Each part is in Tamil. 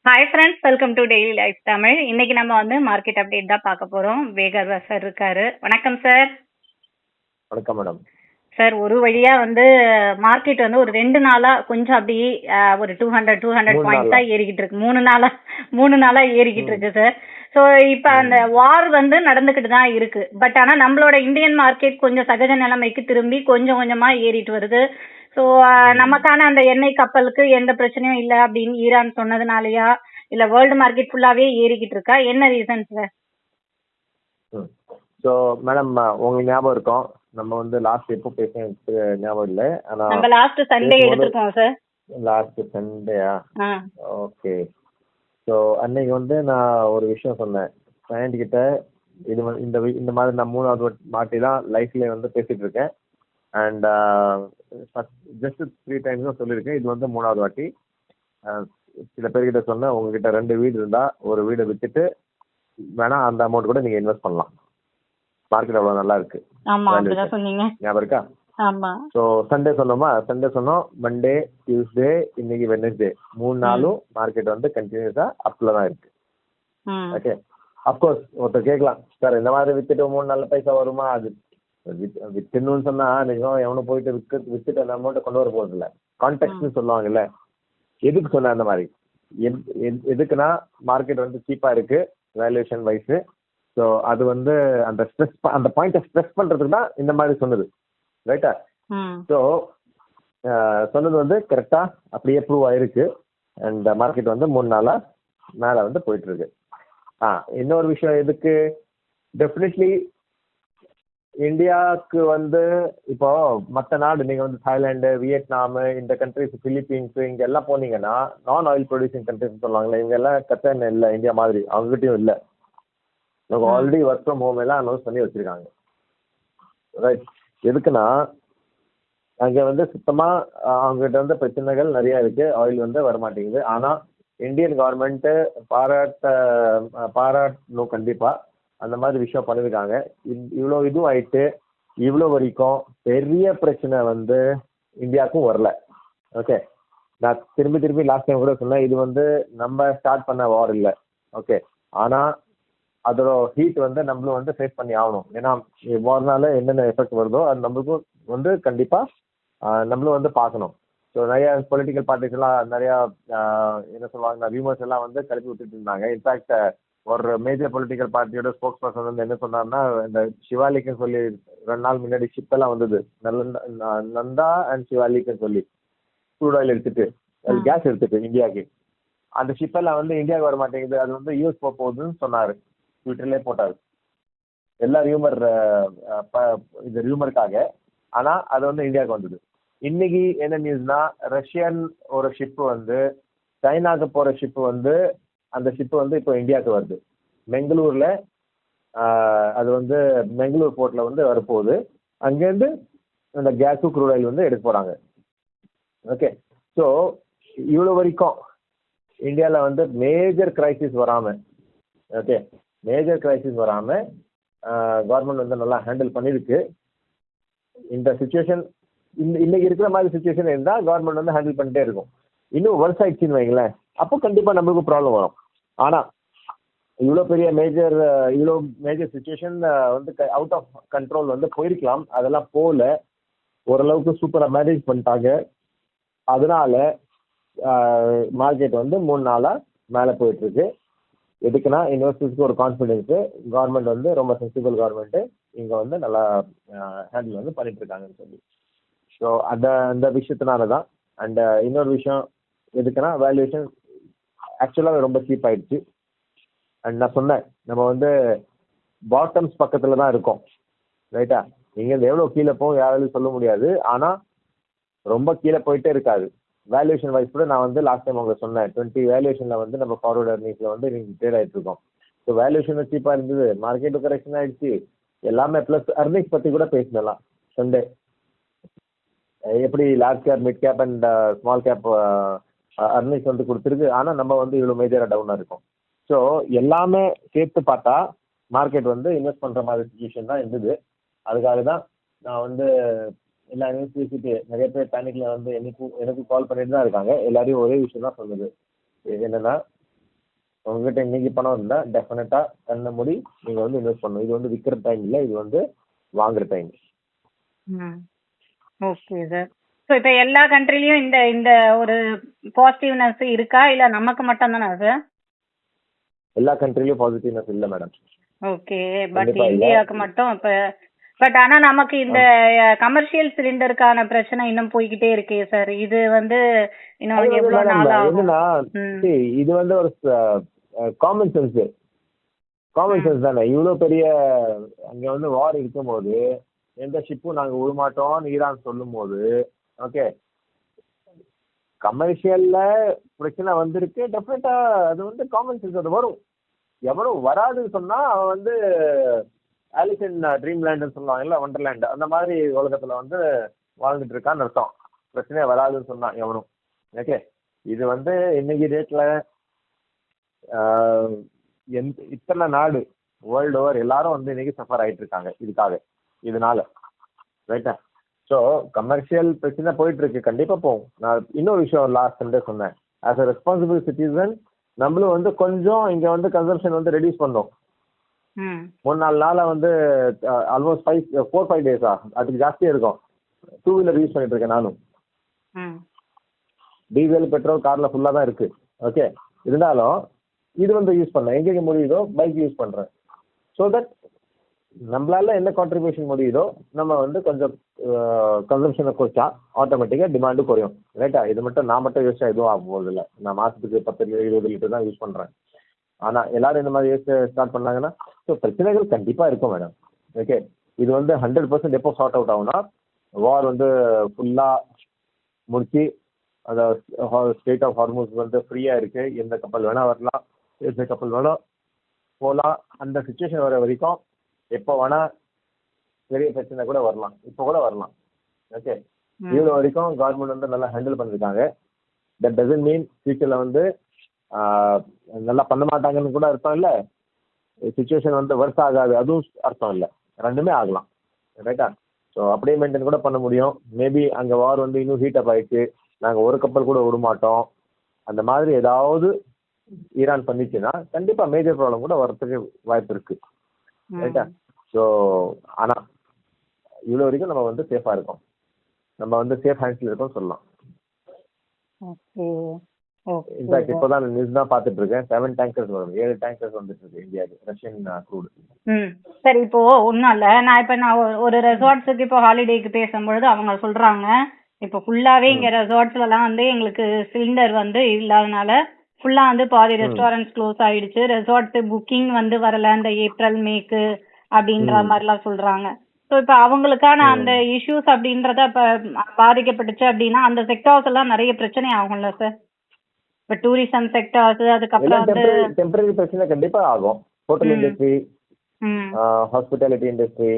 Hi friends, welcome to daily life Tamil. இன்னைக்கு நம்ம வந்து மார்க்கெட் அப்டேட் தான் பார்க்க போறோம். வேகர்வா சார் இருக்காரு. வணக்கம் சார். வணக்கம் மேடம். சார், ஒரு வழியா வந்து மார்க்கெட் வந்து ஒரு 2 நாளா கொஞ்சம் அப்படி ஒரு 200 பாயிண்ட்ஸா ஏறிக்கிட்டு இருக்கு. 3 நாளா ஏறிக்கிட்டு இருக்கு சார். ஸோ இப்போ அந்த வார் வந்து நடந்துக்கிட்டு தான் இருக்கு. பட் ஆனால் நம்மளோட இந்தியன் மார்க்கெட் கொஞ்சம் சகஜ நிலைமைக்கு திரும்பி கொஞ்சம் கொஞ்சமா ஏறிட்டு வருது. ஸோ நமக்கான அந்த எண்ணெய் கப்பலுக்கு எந்த பிரச்சனையும் இல்லை அப்படின்னு ஈரான் சொன்னதுனாலயா, இல்ல வேர்ல்டு மார்க்கெட் ஃபுல்லாவே ஏறிக்கிட்டு இருக்கா? என்ன ரீசன் சார்? ஸோ மேடம், உங்களுக்கு ஞாபகம் இருக்கும், நம்ம வந்து லாஸ்ட் எப்போ பேச ஞாபகம் இல்லை. ஆனால் நம்ம லாஸ்ட் சண்டே எடுத்திருக்கோம் சார். லாஸ்ட் சண்டேயா? ஓகே. ஸோ அன்னைக்கு வந்து நான் ஒரு விஷயம் சொன்னேன் கிளைண்ட் கிட்ட. இது இந்த மாதிரி நான் 3வது வாட்டி தான் லைஃப்ல வந்து பேசிட்டு இருக்கேன். அண்ட் ஜஸ்ட் 3 டைம்ஸ் தான் சொல்லியிருக்கேன். இது வந்து 3வது வாட்டி. சில பேர்கிட்ட சொன்னேன், உங்ககிட்ட 2 வீடு இருந்தா ஒரு வீடை வித்துட்டு வேணா அந்த அமௌண்ட் கூட நீங்க இன்வெஸ்ட் பண்ணலாம். மார்க்கெட் அவ்வளவு நல்லா இருக்கு. ஞாபகம் இருக்கா? ஸோ சண்டே சொன்னோமா? சண்டே சொன்னோம், மண்டே, டியூஸ்டே, இன்னைக்கு வெட்னஸ்டே, 3 நாளும் மார்க்கெட் வந்து கண்டினியூஸா அப்ல தான் இருக்கு. ஓகே. அப்கோர்ஸ் ஒருத்தர் கேட்கலாம், சார் இந்த மாதிரி வித்துட்டு 3 நாள்ல பைசா வருமா? அது வித்துணும்னு சொன்னா நிஜம் எவனும் போயிட்டு வித்துட்டு அந்த அமௌண்ட்டை கொண்டு வர போறது இல்லை. கான்டெக்ட்னு சொல்லுவாங்கல்ல, எதுக்கு சொன்ன அந்த மாதிரி? எதுக்குன்னா மார்க்கெட் வந்து சீப்பா இருக்கு வேல்யூஷன் வைஸ். ஸோ அது வந்து அந்த பாயிண்ட்டை ஸ்ட்ரெஸ் பண்றதுக்கு தான் இந்த மாதிரி சொன்னது, ரைட்டா? ஸோ சொன்னது வந்து கரெக்டா அப்படியே ப்ரூவ் ஆயிருக்கு. அண்ட் மார்க்கெட் வந்து 3 நாளா மேலே வந்து போயிட்டு இருக்கு. இன்னொரு விஷயம் எதுக்கு, டெஃபினெட்லி இந்தியாவுக்கு வந்து இப்போ மற்ற நாடு, நீங்க வந்து தாய்லாந்து, வியட்நாம், இந்த கண்ட்ரிஸ், பிலிப்பீன்ஸ், இங்க எல்லாம் போனீங்கன்னா நான் ஆயில் ப்ரொடியூசிங் கண்ட்ரிஸ் சொல்லுவாங்களே, இவங்க எல்லாம் கச்சா எண்ணெய் இல்லை இந்தியா மாதிரி, அவங்ககிட்டயும் இல்லை. நமக்கு ஆல்ரெடி ஒர்க் ஃப்ரம் ஹோம் எல்லாம் அனௌன்ஸ் பண்ணி வச்சிருக்காங்க, ரைட்? எதுக்குன்னா அங்கே வந்து சுத்தமா அவங்ககிட்ட வந்து பிரச்சனைகள் நிறைய இருக்கு, ஆயில் வந்து வரமாட்டேங்குது. ஆனா இந்தியன் கவர்மெண்ட் பாராட்டணும் கண்டிப்பா. அந்த மாதிரி விஷயம் பண்ணியிருக்காங்க. இவ்வளோ இதுவும் ஆயிட்டு இவ்வளோ வரைக்கும் பெரிய பிரச்சனை வந்து இந்தியாவுக்கும் வரல. ஓகே. நான் திரும்பி லாஸ்ட் டைம் கூட சொன்னேன், இது வந்து நம்ம ஸ்டார்ட் பண்ண வார் இல்லை. ஓகே. ஆனால் அதோட ஹீட் வந்து நம்மளும் வந்து ஃபேஸ் பண்ணி ஆகணும். ஏன்னா வார்னால என்னென்ன எஃபெக்ட் வருதோ அது நம்மளுக்கும் வந்து கண்டிப்பாக நம்மளும் வந்து பார்க்கணும். ஸோ நிறைய பொலிட்டிக்கல் பார்ட்டிஸ் எல்லாம் நிறையா என்ன சொல்லுவாங்க, வியூமர்ஸ் எல்லாம் வந்து கிளப்பி விட்டுட்டு இருந்தாங்க. இன்ஃபேக்ட் ஒரு மேஜர் பொலிட்டிக்கல் பார்ட்டியோட ஸ்போக்ஸ் பர்சன் வந்து என்ன சொன்னார்னா, இந்த சிவாலிக்குன்னு சொல்லி 2 நாள் முன்னாடி ஷிப் எல்லாம் வந்தது, நந்தா அண்ட் சிவாலிக்குன்னு சொல்லி க்ரூட் ஆயில் எடுத்துட்டு, கேஸ் எடுத்துட்டு இந்தியாவுக்கு. அந்த ஷிப் எல்லாம் வந்து இந்தியாவுக்கு வர மாட்டேங்குது, அது வந்து யூஎஸ் போகுதுன்னு சொன்னாரு, ட்விட்டர்லேயே போட்டாரு. எல்லா இது ரியூமருக்காக. ஆனா அது வந்து இந்தியாவுக்கு வந்தது. இன்னைக்கு என்ன நியூஸ்னா, ரஷ்யன் ஒரு ஷிப் வந்து சைனாக்கு போற ஷிப் வந்து, அந்த ஷிப் வந்து இப்போ இந்தியாவுக்கு வருது. பெங்களூர்ல அது வந்து பெங்களூர் போர்ட்ல வந்து வரப்போகுது. அங்கேருந்து அந்த கேஸு க்ரூட் ஆயில் வந்து எடுக்க போறாங்க. ஓகே. ஸோ இவ்வளோ வரைக்கும் இந்தியாவில் வந்து மேஜர் கிரைசிஸ் வராமல், ஓகே, மேஜர் கிரைசிஸ் வராமல் கவர்மெண்ட் வந்து நல்லா ஹேண்டில் பண்ணியிருக்கு. இந்த சுச்சுவேஷன் இன்னைக்கு இருக்கிற மாதிரி சுச்சுவேஷன் இருந்தால் கவர்மெண்ட் வந்து ஹேண்டில் பண்ணிட்டே இருக்கும். இன்னும் ஒர்ஸ் ஆயிடுச்சுன்னு வைங்களேன், அப்போ கண்டிப்பாக நம்மளுக்கு ப்ராப்ளம் வரும். ஆனால் இவ்வளோ மேஜர் சுச்சுவேஷன் வந்து அவுட் ஆஃப் கண்ட்ரோல் வந்து போயிருக்கலாம், அதெல்லாம் போகல. ஓரளவுக்கு சூப்பராக மேனேஜ் பண்ணிட்டாங்க. அதனால மார்க்கெட் வந்து 3 நாளாக மேலே போயிட்டுருக்கு. எதுக்குன்னா இன்வெஸ்டர்ஸ்க்கு ஒரு கான்ஃபிடென்ஸு, கவர்மெண்ட் வந்து ரொம்ப சென்சிபிள் கவர்மெண்ட்டு இங்கே வந்து நல்லா ஹேண்டில் வந்து பண்ணிட்டு இருக்காங்கன்னு சொல்லி. ஸோ அந்த விஷயத்தினால தான். அண்ட் இன்னொரு விஷயம் எதுக்குன்னா, வேல்யூவேஷன் ஆக்சுவலாக ரொம்ப சீப் ஆயிடுச்சு. அண்ட் நான் சொன்னேன், நம்ம வந்து பாட்டம்ஸ் பக்கத்தில் தான் இருக்கோம், ரைட்டா? நீங்கள் எவ்வளோ கீழே போகும் யாராலும் சொல்ல முடியாது, ஆனால் ரொம்ப கீழே போயிட்டே இருக்காது. வேல்யூவேஷன் வைஸ் கூட நான் வந்து லாஸ்ட் டைம் உங்களுக்கு சொன்னேன், 20 வேல்யூவேஷனில் வந்து நம்ம ஃபார்வர்ட் அர்னிங்ஸில் வந்து நீங்கள் ட்ரேட் ஆகிட்டு இருக்கோம். ஸோ வேல்யூவேஷன் சீப்பாக இருந்தது, மார்க்கெட்டு கரெக்ஷன் ஆகிடுச்சு, எல்லாமே ப்ளஸ் அர்னிங்ஸ் பற்றி கூட பேசினலாம் சண்டே. எப்படி large cap, mid cap and small cap earnings வந்து கொடுத்துருக்கு. ஆனால் நம்ம வந்து இவ்வளோ மேஜராக டவுனாக இருக்கும். ஸோ எல்லாமே சேர்த்து பார்த்தா மார்க்கெட் வந்து இன்வெஸ்ட் பண்ணுற மாதிரி சுச்சுவேஷன் தான் இருந்தது. அதுக்காக தான் நான் வந்து எல்லா நியூஸ் பேசிட்டு, நிறைய பேர் பேனிக்ல வந்து எனக்கு கால் பண்ணிட்டு தான் இருக்காங்க. எல்லாரையும் ஒரே விஷயம் தான் சொல்லுது, என்னன்னா உங்ககிட்ட இன்னைக்கு பணம் இருந்தா டெஃபினட்டா கண்ண மூடி நீங்க வந்து இன்வெஸ்ட் பண்ணணும். இது வந்து விற்கிற டைம் இல்ல, இது வந்து வாங்குற டைம். Okay sir. ஸோ இப்போ எல்லா கண்ட்ரிலையும் இந்த இந்த ஒரு பாசிட்டிவ்னஸ் இருக்கா இல்ல நமக்கு மட்டும் தானே சார்? எல்லா கண்ட்ரிலயும் பாசிட்டிவ்னஸ் இல்ல மேடம். ஓகே, பட் கண்டிப்பா இல்ல. இந்தியாவுக்கு மட்டும் இப்ப பட் ஆனா நமக்கு இந்த கமர்ஷியல் சிலிண்டருக்கான பிரச்சனை இன்னும் போய்கிட்டே இருக்கே சார். இது வந்து இன்னும் அது வந்து எவ்வளவு மேடம் நாள் ஆகும்? என்னன்னா, ம். see, இது வந்து ஒரு காமன் சென்ஸ் தானே. இவ்வளவு பெரிய அங்க வந்து வார் இருக்கும்போது எந்த ஷிப்பும் நாங்க விடமாட்டோம்னு ஈரான் சொல்லும் போது, ஓகே, கமர்ஷியல்ல பிரச்சனை வந்திருக்கு. டெஃபினட்டா அது வந்து காமன் சென்ஸ், அது வரும். எவனும் வராதுன்னு சொன்னா அவன் வந்து ஆலிஸ் இன் ட்ரீம்லேண்ட்னு சொல்லுவாங்கல்ல, வண்டர்லேண்ட், அந்த மாதிரி உலகத்துல வந்து வாழ்ந்துட்டு இருக்கான்னு அர்த்தம். பிரச்சனையே வராதுன்னு சொன்னான் எவனும். ஓகே, இது வந்து இன்னைக்கு டேட்ல இத்தனை நாடு வேர்ல்டு ஓவர் எல்லாரும் வந்து இன்னைக்கு சஃபர் ஆயிட்டு இருக்காங்க இதனால, ரைட்டா? ஸோ கமர்ஷியல் பிரச்சனை போயிட்டு இருக்கு, கண்டிப்பா போகும். நான் இன்னொரு விஷயம் லாஸ்ட் சண்டே சொன்னேன், ஆஸ் அ ரெஸ்பான்சிபிள் சிட்டிசன் நம்மளும் வந்து கொஞ்சம் இங்க வந்து கன்சம்ஷன் வந்து ரெடியூஸ் பண்ணோம். 3-4 நாளா வந்து ஆல்மோஸ்ட் 4-5 டேஸா அதுக்கு ஜாஸ்தியா இருக்கும். 2 வீலர் யூஸ் பண்ணிட்டு இருக்கேன் நானும். டீசல் பெட்ரோல் கார்ல ஃபுல்லா தான் இருக்கு. ஓகே, இருந்தாலும் இது வந்து யூஸ் பண்ணேன், எங்கெங்க முடியுதோ பைக் யூஸ் பண்றேன். ஸோ தட் நம்மளால என்ன கான்ட்ரிபியூஷன் முடியுதோ நம்ம வந்து கொஞ்சம் கன்சம்ஷனை குறைச்சா ஆட்டோமேட்டிக்காக டிமாண்டு குறையும், ரைட்டா? இது மட்டும் நான் மட்டும் யோசிச்சா எதுவும் ஆக போகுது இல்லை. நான் மாசத்துக்கு 10-20 லிட்டர் தான் யூஸ் பண்றேன். ஆனா எல்லாரும் இந்த மாதிரி யோசிச்சு ஸ்டார்ட் பண்ணாங்கன்னா ஸோ பிரச்சனைகள் கண்டிப்பா இருக்கும் மேடம். ஓகே, இது வந்து 100% எப்போ சார்ட் அவுட் ஆகும்னா வார் வந்து ஃபுல்லா முடிச்சு அந்த ஸ்டேட் ஆஃப் ஹார்மோஸ் வந்து ஃப்ரீயா இருக்கு, எந்த கப்பல் வேணா வரலாம், எந்த கப்பல் வேணா போகலாம். அந்த சுச்சுவேஷன் வர வரைக்கும் எப்போ வேணா பெரிய பிரச்சனை கூட வரலாம், இப்போ கூட வரலாம். ஓகே, இவ்வளோ வரைக்கும் கவர்மெண்ட் வந்து நல்லா ஹேண்டில் பண்ணிருக்காங்க. தட் டசன்ட் மீன் ஃபியூச்சர்ல வந்து நல்லா பண்ண மாட்டாங்கன்னு கூட அர்த்தம் இல்லை. சுச்சுவேஷன் வந்து வர்ஸ் ஆகாது அதுவும் அர்த்தம் இல்லை. ரெண்டுமே ஆகலாம், ரைட்டா? ஸோ அப்படியே மெயின்டைன் கூட பண்ண முடியும். மேபி அங்கே வார் வந்து இன்னும் ஹீட் அப் ஆயிடுச்சு, நாங்கள் ஒரு கப்பல் கூட விட மாட்டோம், அந்த மாதிரி ஏதாவது ஈரான் பண்ணிச்சுன்னா கண்டிப்பா மேஜர் ப்ராப்ளம் கூட வரதுக்கு வாய்ப்பு இருக்கு, ரைட்டா? ஸோ ஆனா இவ்வளோ வரைக்கும் நம்ம வந்து சேஃபா இருக்கோம், நம்ம வந்து சேஃப் ஹேண்ட்ஸ்ல இருக்கோம் சொல்லலாம். இன்ஃபேக்ட் இப்போதான் நியூஸ் தான் பார்த்துட்டு இருக்கேன், 7 டேங்கர்ஸ் வரும், 7 டேங்கர்ஸ் வந்துட்டு இருக்கு இந்தியாவுக்கு, ரஷ்யன் க்ரூடு. சரி, இப்போ ஒன்றும் இல்லை, நான் ஒரு ரெசார்ட்ஸுக்கு இப்போ ஹாலிடேக்கு பேசும்பொழுது அவங்க சொல்றாங்க இப்போ ஃபுல்லாவே இங்க ரெசார்ட்ஸ்லாம் வந்து எங்களுக்கு சிலிண்டர் வந்து இல்லாதனால ஃபுல்லா வந்து பாதி ரெஸ்டாரண்ட்ஸ் க்ளோஸ் ஆயிடுச்சு, ரெசார்ட் புக்கிங் வந்து வரல இந்த ஏப்ரல் மேக்கு அப்படின்ற மாதிரிலாம் சொல்றாங்க. ஸோ இப்போ அவங்களுக்கான அந்த இஷ்யூஸ் அப்படின்றத இப்போ பாதிக்கப்பட்டுச்சு அப்படின்னா அந்த செக்டார்ஸ் எல்லாம் நிறைய பிரச்சனை ஆகும்ல சார்? இப்போ டூரிசம் செக்டார்ஸ், அதுக்கப்புறம் வந்து டெம்பரரி பிரச்சனை கண்டிப்பா ஆகும். Hotel industry, hospitality industry,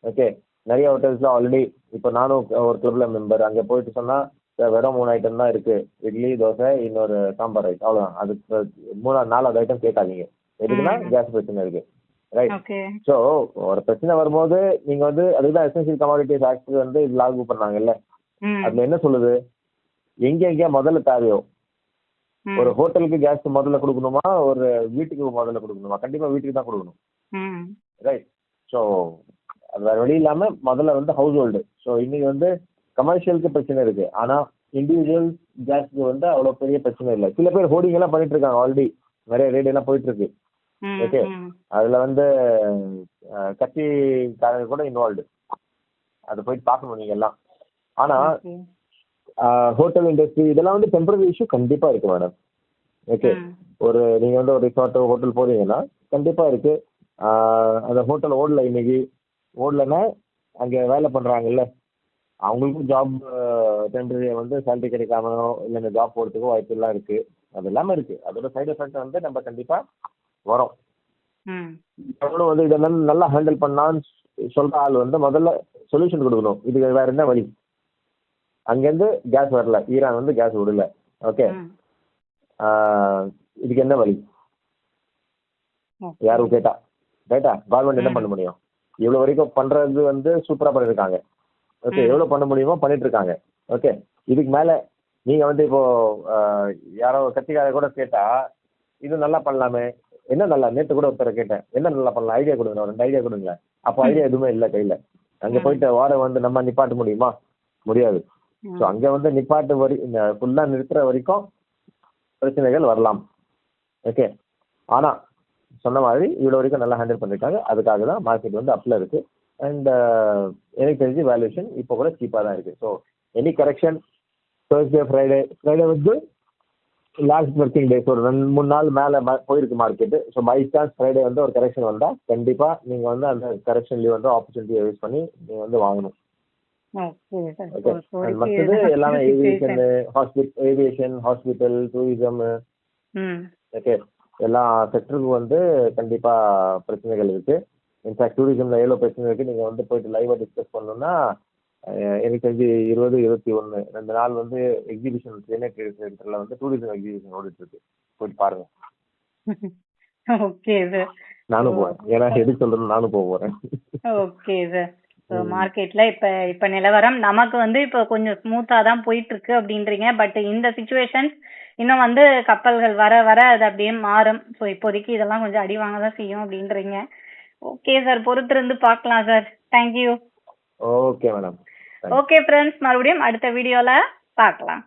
okay, நிறைய ஹோட்டல்ஸ்ல ஆல்ரெடி இப்போ நானும் ஒரு கிளப்ல மெம்பர், அங்கே போயிட்டு சொன்னா வெறும் 3 ஐட்டம் தான் இருக்கு, இட்லி தோசை இன்னொரு சாம்பார் ரைஸ், அவ்வளோதான். அதுக்கு 3-4 ஐட்டம் கேட்காதீங்க, எதுக்குன்னா கேஸ் பிரச்சனை இருக்கு, ரைட்? ஸோ ஒரு பிரச்சனை வரும்போது நீங்க வந்து அதுதான் எசென்ஷியல் கமாடிட்டிஸ் ஆக்ட் வந்து இது லாகு பண்ணாங்கல்ல, அதுல என்ன சொல்லுது, எங்க முதல்ல தேவையோ, ஒரு ஹோட்டலுக்கு கேஸ் முதல்ல கொடுக்கணுமா, ஒரு வீட்டுக்கு முதல்ல கொடுக்கணுமா? கண்டிப்பா வீட்டுக்கு தான் கொடுக்கணும், ரைட்? ஸோ அது வேற வழி இல்லாம முதல்ல வந்து ஹவுஸ் ஹோல்டு. ஸோ இன்னைக்கு வந்து கமர்ஷியலுக்கு பிரச்சனை இருக்கு, ஆனா இண்டிவிஜுவல் கேஸ்க்கு வந்து அவ்வளவு பெரிய பிரச்சனை இல்லை. சில பேர் ஹோர்டிங் எல்லாம் பண்ணிட்டு இருக்காங்க, ஆல்ரெடி நிறைய ரேட் எல்லாம் போயிட்டு இருக்கு. ஓகே, அதுல வந்து கட்சிக்காரங்க கூட இன்வால்வ்டு, அது போயிட்டு பார்க்கணும் நீங்க எல்லாம். ஆனா ஹோட்டல் இண்டஸ்ட்ரி இதெல்லாம் வந்து டெம்பரரி இஷ்யூ கண்டிப்பா இருக்கு மேடம். ஓகே, ஒரு நீங்க வந்து ஒரு ரிசார்ட் ஹோட்டல் போறீங்கன்னா கண்டிப்பா இருக்கு. அந்த ஹோட்டல் ஓடல, இன்னைக்கு ஓடலன்னா அங்க வேலை பண்றாங்கல்ல அவங்களுக்கும் ஜாப் டெம்பரரி வந்து சேலரி கிடைக்காமோ இல்லை இந்த ஜாப் போகிறதுக்கோ வாய்ப்பு எல்லாம் இருக்கு, அது எல்லாமே இருக்கு. அதோட சைடு எஃபெக்ட் வந்து நம்ம கண்டிப்பா வரும். அவங்களும் வந்து இதெல்லாம் நல்லா ஹேண்டில் பண்ணான்னு சொல்ற ஆள் வந்து முதல்ல சொல்யூஷன் கொடுக்கணும். இதுக்கு வேற என்ன வழி? அங்கேருந்து கேஸ் வரல, ஈரான் வந்து கேஸ் விடல, ஓகே, இதுக்கு என்ன வழி யாரும் கேட்டா, ரைட்டா? கவர்மெண்ட் என்ன பண்ண முடியும்? இவ்வளவு வரைக்கும் பண்றது வந்து சூப்பரா பண்ணிருக்காங்க, ஓகே, எவ்வளவு பண்ண முடியுமோ பண்ணிட்டு இருக்காங்க, ஓகே. இதுக்கு மேல நீங்க வந்து இப்போ யாரோ கட்சிக்கார கூட கேட்டா இது நல்லா பண்ணலாமே, என்ன நல்லா, நேற்று கூட ஒருத்தரை கேட்டேன், என்ன நல்லா பண்ணலாம், ஐடியா கொடுங்க, 2 ஐடியா கொடுங்களேன். அப்போ ஐடியா எதுவுமே இல்லை கையில். அங்கே போயிட்டு வாரம் வந்து நம்ம நிப்பாட்ட முடியுமா? முடியாது. ஸோ அங்கே வந்து நிப்பாட்டு ஃபுல்லாக நிறுத்துற வரைக்கும் பிரச்சனைகள் வரலாம். ஓகே, ஆனால் சொன்ன மாதிரி இவ்வளோ வரைக்கும் நல்லா ஹேண்டில் பண்ணியிருக்காங்க. அதுக்காக தான் மார்க்கெட் வந்து அப்பில் இருக்குது. அண்ட் எனக்கு தெரிஞ்சு வேல்யூஷன் இப்போ கூட சீப்பாக தான் இருக்குது. So any correction Thursday, Friday வந்து லாஸ்ட் ஒர்க்கிங் டேஸ் ஒரு 2-3 நாள் மேலே போயிருக்கு market. So by chance Friday வந்து ஒரு கரெக்ஷன் வந்தால் கண்டிப்பாக நீங்கள் வந்து அந்த கரெக்ஷன்லேயே வந்து ஆப்பர்ச்சுனிட்டியை யூஸ் பண்ணி நீங்கள் வந்து வாங்கணும். ஓகே, மற்றது எல்லாமே ஏவியேஷன், ஹாஸ்பிட்டல், டூரிசம், ஓகே, எல்லா செக்டருக்கும் வந்து கண்டிப்பாக பிரச்சனைகள் இருக்குது. இன்ஃபேக்ட் டூரிசமில் எவ்வளோ பிரச்சனை இருக்குது, நீங்கள் வந்து போயிட்டு லைவாக டிஸ்கஸ் பண்ணணும்னா எனக்கு தெரிஞ்சு 20, 21 2 நாள் வந்து எக்ஸிபிஷன் சென்னை ட்ரேட் சென்டரில் வந்து டூரிசம் எக்ஸிபிஷன் ஓடிட்டு இருக்கு. போயிட்டு பாருங்க. ஓகே சார், நானும் போவேன், ஏன்னா எது சொல்றேன்னு நானும் போகிறேன். Okay sir. மார்க்கெட்ல இப்ப நிலவரம் நமக்கு வந்து இப்ப கொஞ்சம் ஸ்மூத்தா தான் போயிட்டு இருக்கு அப்படின்றீங்க. பட் இந்த சிச்சுவேஷன் இன்னும் வந்து கப்பல்கள் வர வர அது அப்படியே மாறும். ஸோ இப்போதைக்கு இதெல்லாம் கொஞ்சம் அடி வாங்க தான் செய்யும் அப்படின்றீங்க. ஓகே சார், பொறுத்திருந்து பார்க்கலாம் sir. Thank you. Okay madam. Okay friends, மறுபடியும் அடுத்த வீடியோல பார்க்கலாம்.